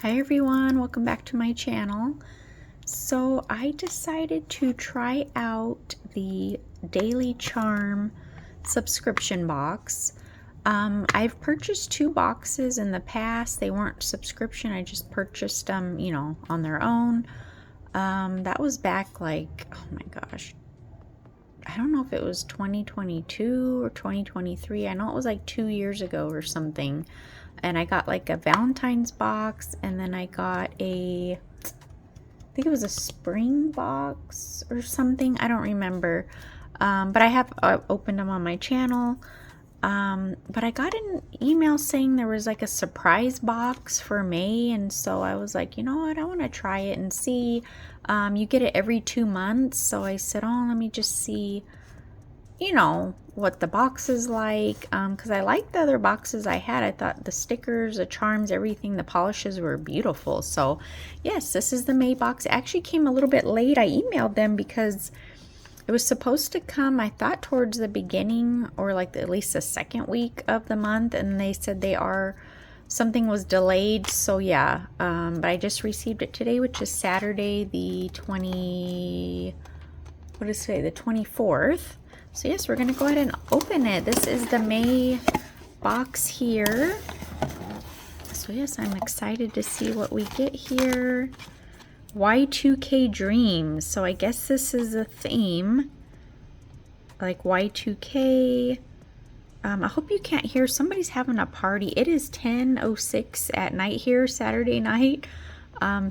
Hi everyone, welcome back to my channel. So I decided to try out the Daily Charme subscription box. I've purchased 2 boxes in the past. They weren't subscription, I just purchased them, you know, on their own. That was back like, oh my gosh, I don't know if it was 2022 or 2023. I know it was like 2 years ago or something. And I got like a Valentine's box, and then I got I think it was a spring box or something. I don't remember. But I have opened them on my channel. But I got an email saying there was like a surprise box for May, and so I was like, you know what, I want to try it and see. You get it every 2 months, so I said, oh, let me just see, you know, what the box is like, because I liked the other boxes I had. I thought the stickers, the charms, everything, the polishes were beautiful. So yes, this is the May box. It actually came a little bit late. I emailed them because it was supposed to come, I thought, towards the beginning or like at least the second week of the month, and they said something was delayed. So yeah, but I just received it today, which is Saturday the 24th. So yes, we're gonna go ahead and open it. This is the May box here. So yes, I'm excited to see what we get here. Y2K dreams. So I guess this is a theme, like Y2K. I hope you can't hear. Somebody's having a party. It is 10:06 at night here, Saturday night.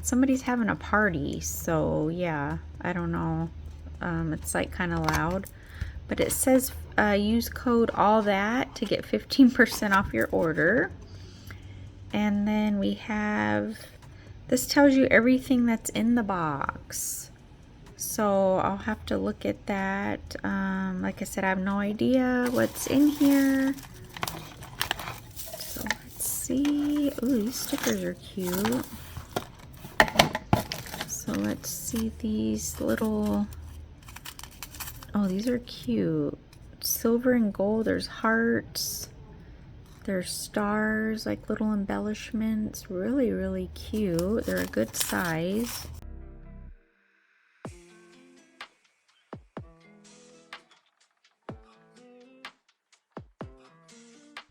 Somebody's having a party. So yeah, I don't know. It's like kind of loud. But it says use code all that to get 15% off your order. And then we have, this tells you everything that's in the box. So I'll have to look at that. Like I said, I have no idea what's in here. So let's see. Ooh, these stickers are cute. So let's see these little, oh, these are cute. Silver and gold. There's hearts. There's stars, like little embellishments. Really, really cute. They're a good size.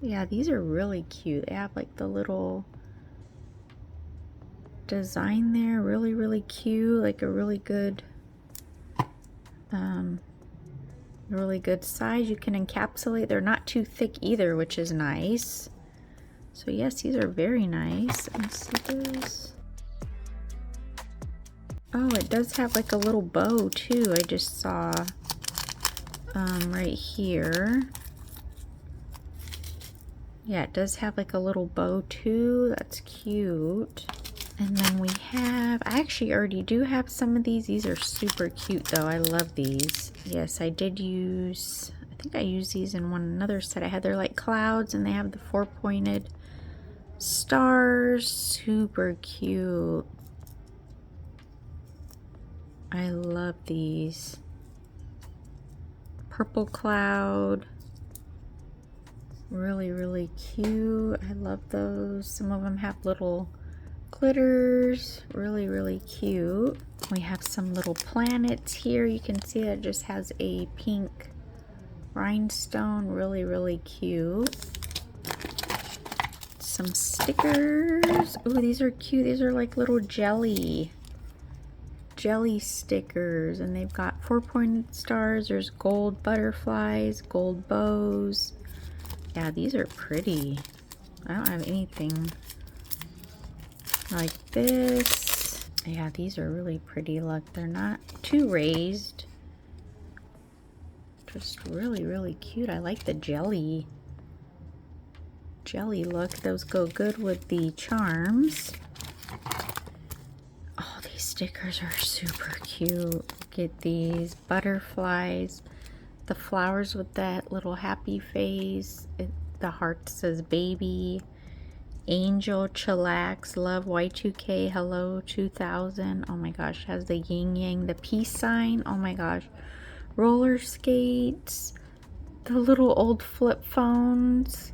Yeah, these are really cute. They have like the little design there. Really, really cute. Like a really good size. You can encapsulate. They're not too thick either, which is nice. So yes, these are very nice. Let's see this. Oh, it does have like a little bow too. I just saw right here. Yeah, it does have like a little bow too. That's cute. And then we have, I actually already do have some of these. These are super cute though. I love these. Yes, I did use, I think I used these in another set I had. They're like clouds, and they have the 4-pointed stars. Super cute. I love these. Purple cloud. Really, really cute. I love those. Some of them have little glitters. Really, really cute. We have some little planets here. You can see it just has a pink rhinestone. Really, really cute. Some stickers. Oh, these are cute. These are like little jelly stickers, and they've got 4-pointed stars. There's gold butterflies, gold bows. Yeah, these are pretty. I don't have anything like this. Yeah, these are really pretty. Look, they're not too raised. Just really, really cute. I like the jelly look. Those go good with the charms. Oh, these stickers are super cute. Look at these butterflies. The flowers with that little happy face. The heart says baby. Angel, chillax, love, Y2K, hello, 2000. Oh my gosh, has the yin yang, the peace sign. Oh my gosh. Roller skates. The little old flip phones.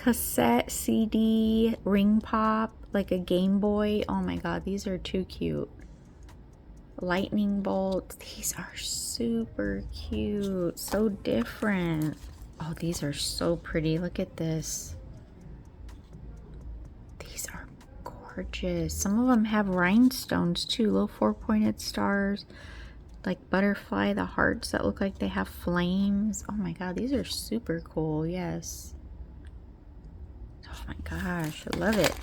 cassette CD ring pop, like a Game Boy. Oh my god, these are too cute. Lightning bolts. These are super cute. So different. Oh, these are so pretty. Look at this. These are gorgeous. Some of them have rhinestones too. Little 4-pointed stars. Like butterfly, the hearts that look like they have flames. Oh my god, these are super cool. Yes. Oh my gosh, I love it.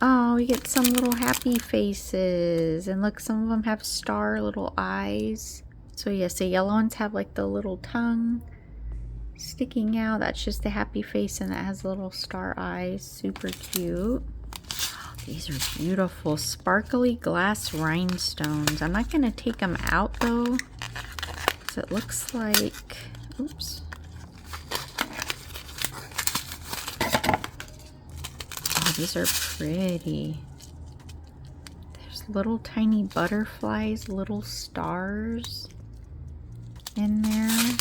Oh, we get some little happy faces. And look, some of them have star little eyes. So yes, the yellow ones have like the little tongue sticking out. That's just the happy face, and it has little star eyes. Super cute. Oh, these are beautiful. Sparkly glass rhinestones. I'm not going to take them out though, because it looks like... Oops. These are pretty. There's little tiny butterflies, little stars in there.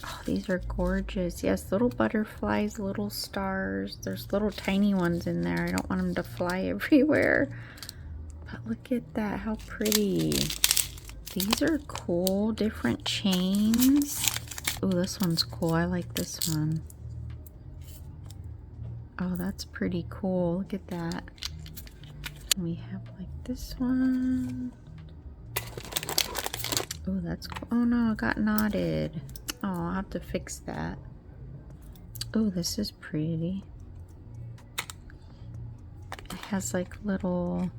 Oh, these are gorgeous. Yes, little butterflies, little stars. There's little tiny ones in there. I don't want them to fly everywhere. But look at that, how pretty. These are cool, different chains. Oh, this one's cool. I like this one. Oh, that's pretty cool. Look at that. We have like this one. Oh, that's cool. Oh no, it got knotted. Oh, I'll have to fix that. Oh, this is pretty. It has like little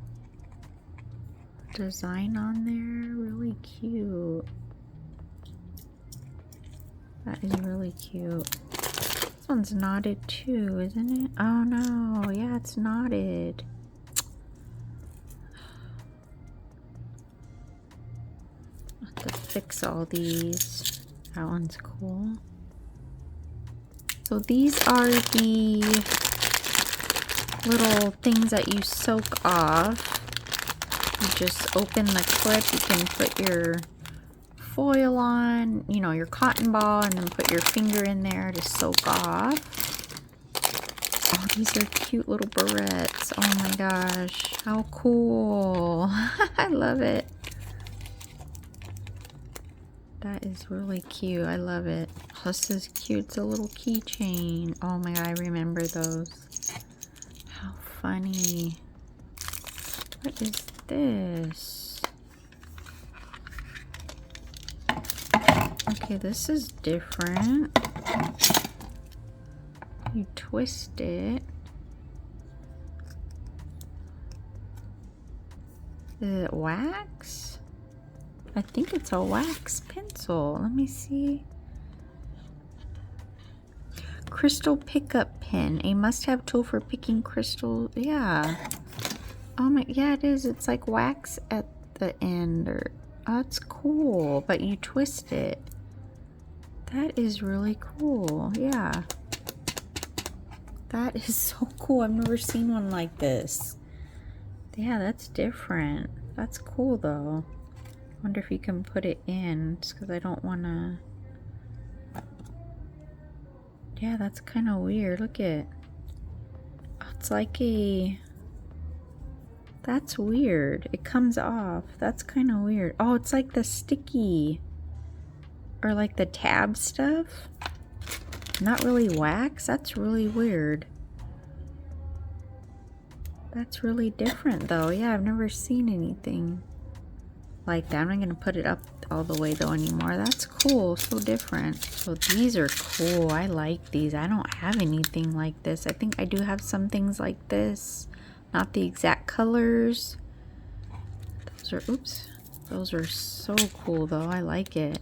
design on there. Really cute. That is really cute. This one's knotted too, isn't it? Oh no, yeah, it's knotted. I'll have to fix all these. That one's cool. So these are the little things that you soak off. You just open the clip, you can put your foil on, you know, your cotton ball, and then put your finger in there to soak off. Oh, these are cute little barrettes. Oh my gosh, how cool. I love it. That is really cute. I love it. Oh, this is cute. It's a little keychain. Oh my god, I remember those. How funny. What is this? Okay, this is different. You twist it. Is it wax? I think it's a wax pencil. Let me see. Crystal pickup pen. A must-have tool for picking crystal. Yeah. Oh my, yeah, it is. It's like wax at the end. Or, oh, that's cool. But you twist it. That is really cool. Yeah. That is so cool. I've never seen one like this. Yeah, that's different. That's cool though. Wonder if you can put it in, just because I don't want to. Yeah, that's kind of weird. Look at. Oh, it's like a. That's weird. It comes off. That's kind of weird. Oh, it's like the sticky. Or like the tab stuff. Not really wax. That's really weird. That's really different though. Yeah, I've never seen anything like that. I'm not going to put it up all the way though anymore. That's cool. So different. So these are cool. I like these. I don't have anything like this. I think I do have some things like this. Not the exact colors. Those are, oops. Those are so cool though. I like it.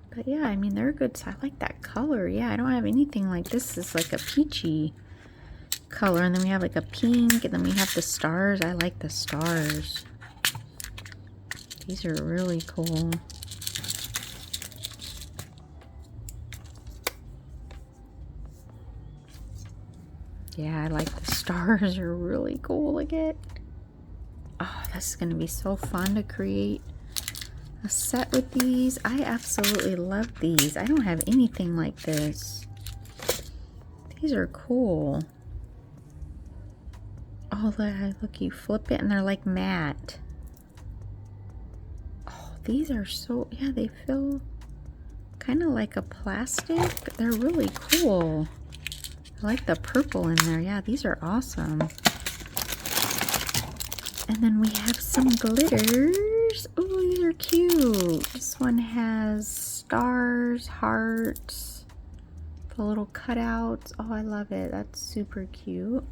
But yeah, I mean, they're good. So I like that color. Yeah, I don't have anything like this. It's like a peachy color. And then we have like a pink. And then we have the stars. I like the stars. These are really cool. Yeah, I like the stars. Are really cool. Look at. Oh, this is going to be so fun to create a set with these. I absolutely love these. I don't have anything like this. These are cool. Oh, look, you flip it and they're like matte. Oh, these are so, yeah, they feel kind of like a plastic. They're really cool. I like the purple in there. Yeah, these are awesome. And then we have some glitters. Oh, these are cute. This one has stars, hearts, the little cutouts. Oh, I love it. That's super cute.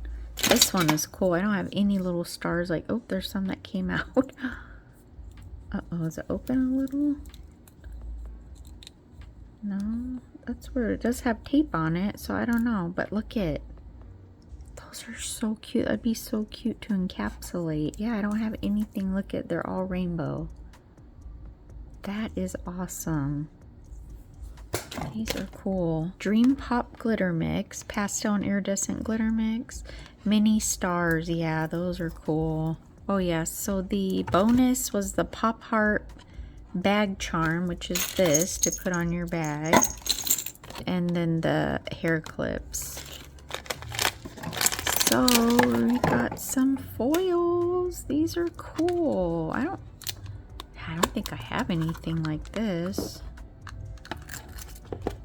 This one is cool. I don't have any little stars. Like, oh, there's some that came out. Uh-oh, is it open a little? No, that's weird. It does have tape on it, so I don't know. But look at, those are so cute. That'd be so cute to encapsulate. Yeah, I don't have anything. Look at, they're all rainbow. That is awesome. These are cool. Dream Pop Glitter Mix, Pastel and Iridescent Glitter Mix, Mini Stars. Yeah, those are cool. Oh yes, so the bonus was the Pop Heart Bag Charm, which is this to put on your bag, and then the hair clips. So we got some foils. These are cool. I don't think I have anything like this.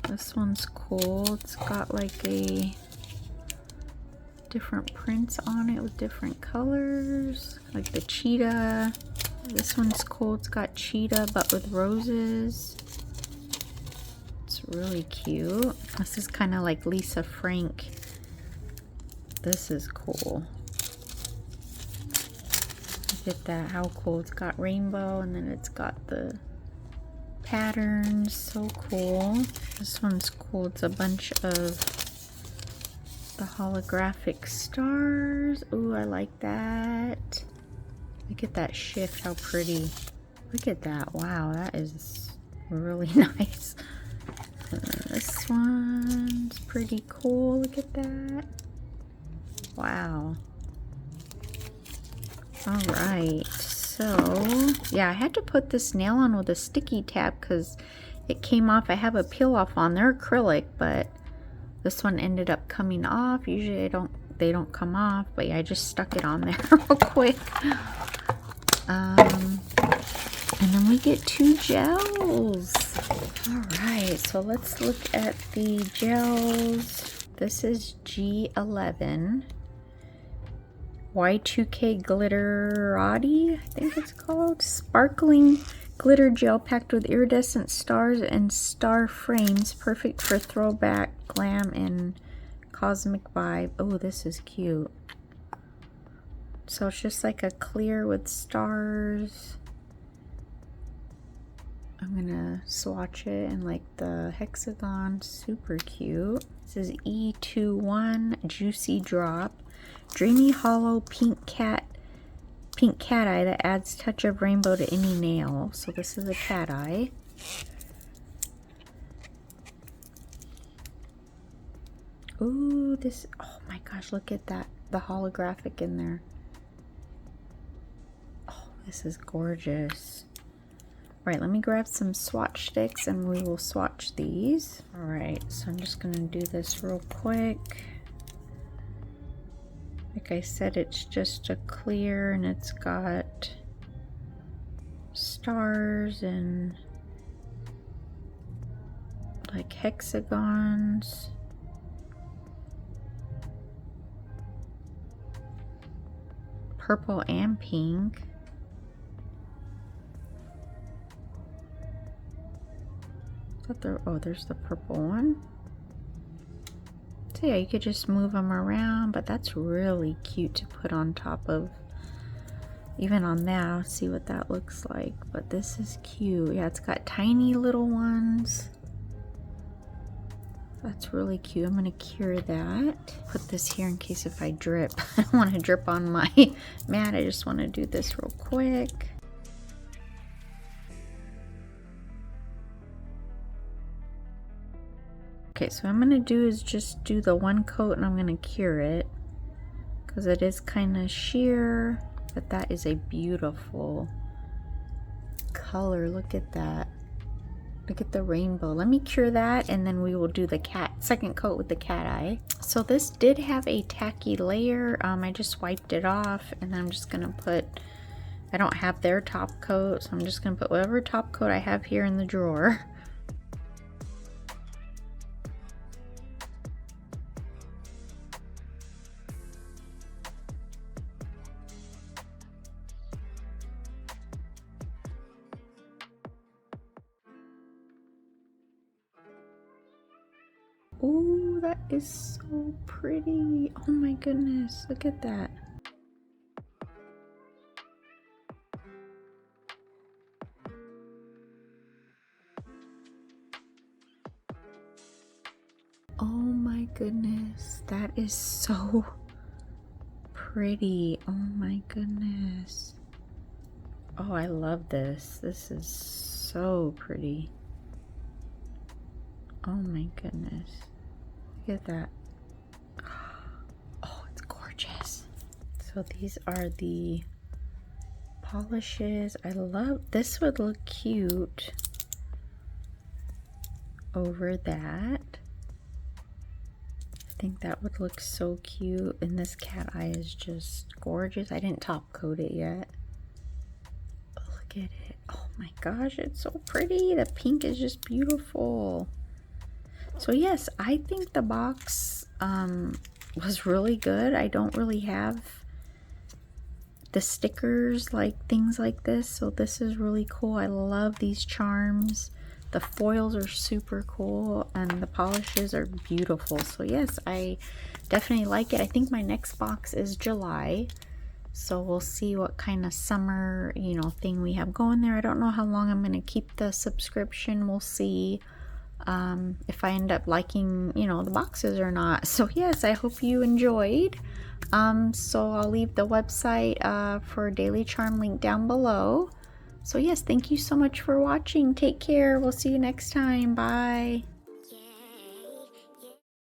This one's cool. It's got like a different prints on it with different colors, like the cheetah. This one's cool. It's got cheetah but with roses. It's really cute. This is kind of like Lisa Frank. This is cool. Look at that, how cool. It's got rainbow and then it's got the patterns. So cool. This one's cool. It's a bunch of the holographic stars. Ooh, I like that. Look at that shift, how pretty. Look at that. Wow, that is really nice. This one's pretty cool. Look at that. Wow. All right, so yeah, I had to put this nail on with a sticky tab because it came off. I have a peel off on. They're acrylic, but this one ended up coming off. Usually they don't come off, but yeah, I just stuck it on there real quick. And then we get 2 gels. All right, so let's look at the gels. This is G11. Y2K Glitterati, I think it's called. Sparkling glitter gel packed with iridescent stars and star frames. Perfect for throwback, glam, and cosmic vibe. Oh, this is cute. So it's just like a clear with stars. I'm gonna swatch it in like the hexagon. Super cute. This is E21 Juicy Drop. Dreamy hollow pink cat eye that adds touch of rainbow to any nail. So this is a cat eye. Ooh, this, oh my gosh, look at that, the holographic in there. Oh, this is gorgeous. All right, let me grab some swatch sticks and we will swatch these. All right, so I'm just gonna do this real quick. Like I said, it's just a clear and it's got stars and like hexagons. Purple and pink. Oh, there's the purple one. So yeah, you could just move them around, but that's really cute to put on top of, even on that. I'll see what that looks like, but this is cute. Yeah, it's got tiny little ones. That's really cute. I'm gonna cure that. Put this here in case if I drip. I don't want to drip on my mat. I just want to do this real quick. Okay, so what I'm gonna do is just do the one coat and I'm gonna cure it because it is kind of sheer, but that is a beautiful color. Look at that. Look at the rainbow. Let me cure that and then we will do the second coat with the cat eye. So this did have a tacky layer. I just wiped it off and I'm just gonna put, I don't have their top coat, so I'm just gonna put whatever top coat I have here in the drawer. Oh, that is so pretty. Oh my goodness, look at that. Oh my goodness, that is so pretty. Oh my goodness. Oh, I love this. This is so pretty. Oh my goodness. Look at that. Oh, it's gorgeous. So these are the polishes. I love, this would look cute over that. I think that would look so cute. And this cat eye is just gorgeous. I didn't top coat it yet. But look at it. Oh my gosh, it's so pretty. The pink is just beautiful. So yes, I think the box was really good. I don't really have the stickers like things like this, so this is really cool. I love these charms. The foils are super cool and the polishes are beautiful. So yes, I definitely like it. I think my next box is July, so we'll see what kind of summer, you know, thing we have going there. I don't know how long I'm going to keep the subscription. We'll see if I end up liking, you know, the boxes or not. So yes, I hope you enjoyed. So I'll leave the website for Daily Charme link down below. So yes, thank you so much for watching. Take care. We'll see you next time. Bye.